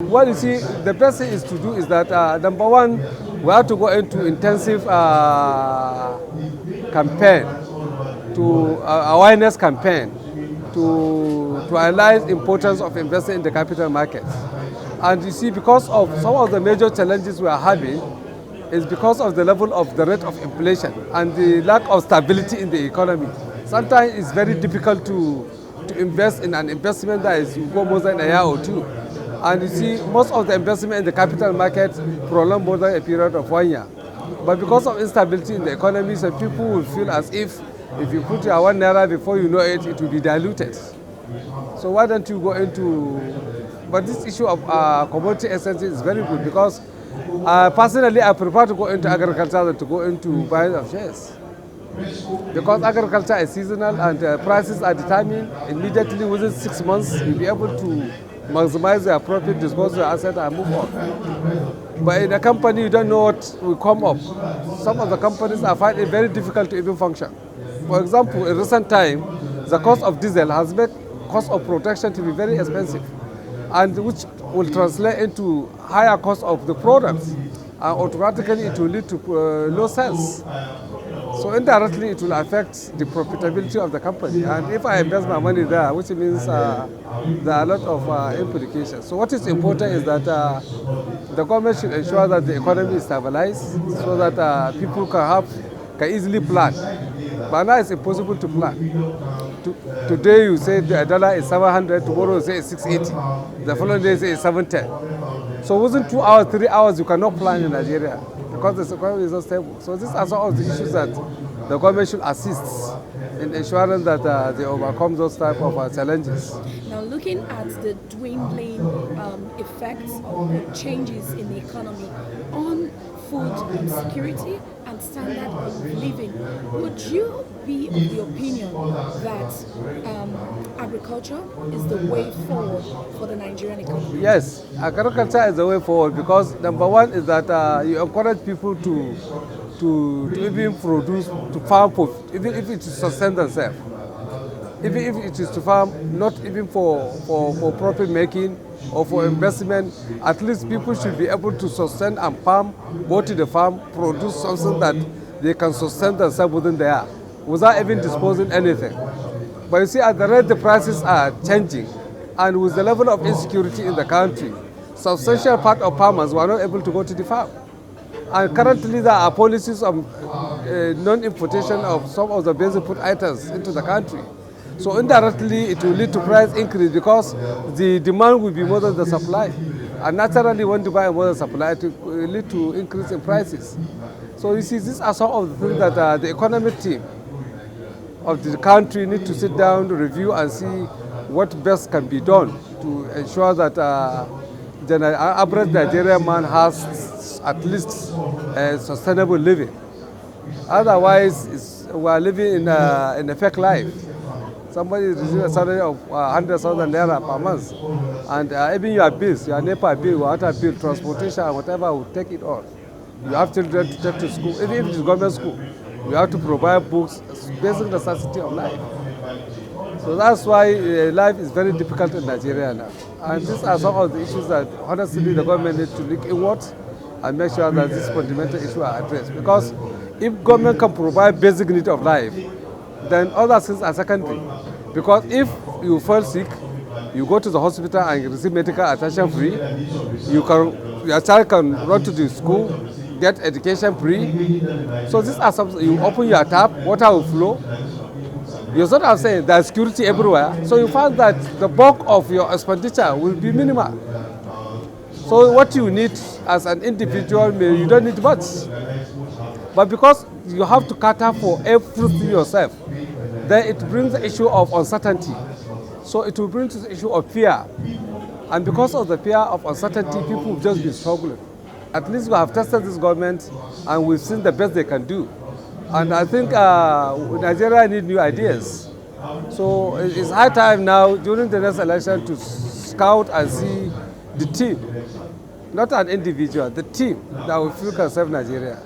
What you see, the best thing is to do is that, number one, we have to go into intensive campaign, to awareness campaign, to highlight the importance of investing in the capital markets. And you see, because of some of the major challenges we are having, is because of the level of the rate of inflation and the lack of stability in the economy. Sometimes it's very difficult to invest in an investment that is go more than a year or two. And you see, most of the investment in the capital market prolong more than a period of 1 year. But because of instability in the economy, some people will feel as if you put your 1 naira, before you know it, it will be diluted. So why don't you go into, but this issue of commodity exchanges is very good, because personally I prefer to go into agriculture than to go into buying of shares. Because agriculture is seasonal and prices are determined immediately within 6 months. You'll be able to maximize their profit, dispose their asset, and move on. But in a company, you don't know what will come up. Some of the companies are finding it very difficult to even function. For example, in recent time, the cost of diesel has made cost of production to be very expensive, and which will translate into higher cost of the products, and automatically it will lead to low sales. So indirectly, it will affect the profitability of the company. And if I invest my money there, which means there are a lot of implications. So what is important is that the government should ensure that the economy is stabilized, so that people can easily plan. But now it's impossible to plan. Today you say the dollar is 700, tomorrow you say it's 680, the following day you say it's 710. So within 2 hours, 3 hours, you cannot plan in Nigeria, because the economy is not stable. So these are some of the issues that the government should assist in ensuring that they overcome those type of challenges. Now, looking at the dwindling effects of changes in the economy on food security and standard of living, would you be of the opinion that agriculture is the way forward for the Nigerian economy? Yes, agriculture is the way forward, because number one is that you encourage people to even produce, to farm, even if it is to sustain themselves. Even if it is to farm, not even for profit making or for investment, at least people should be able to sustain and farm, go to the farm, produce something that they can sustain themselves within the year, without even disposing anything. But you see, at the rate the prices are changing, and with the level of insecurity in the country, substantial part of farmers were not able to go to the farm. And currently there are policies of non-importation of some of the basic food items into the country. So indirectly it will lead to price increase, because the demand will be more than the supply. And naturally when you buy more than supply, it will lead to increase in prices. So you see, these are some of the things that the economic team of the country need to sit down, review, and see what best can be done to ensure that the average Nigerian man has at least a sustainable living. Otherwise, we are living in a fake life. Somebody is receiving a salary of 100,000 naira per month, and even your bills, your NEPA bill, water bill, transportation, whatever, will take it all. You have children to take to school, even if it is government school. You have to provide books, basic necessity of life. So that's why life is very difficult in Nigeria now. And these are some of the issues that, honestly, the government needs to look inward and make sure that these fundamental issues are addressed. Because if government can provide basic needs of life, then other things are secondary. Because if you fall sick, you go to the hospital and receive medical attention free. Your child can run to the school, get education free. So these are some. You open your tap, water will flow. You sort of saying there's security everywhere. So you find that the bulk of your expenditure will be minimal. So what you need as an individual, you don't need much. But because you have to cater for everything yourself, then it brings the issue of uncertainty. So it will bring to the issue of fear. And because of the fear of uncertainty, people will just be struggling. At least we have tested this government and we've seen the best they can do. And I think Nigeria needs new ideas. So it's high time now, during the next election, to scout and see the team, not an individual, the team that we feel can serve Nigeria.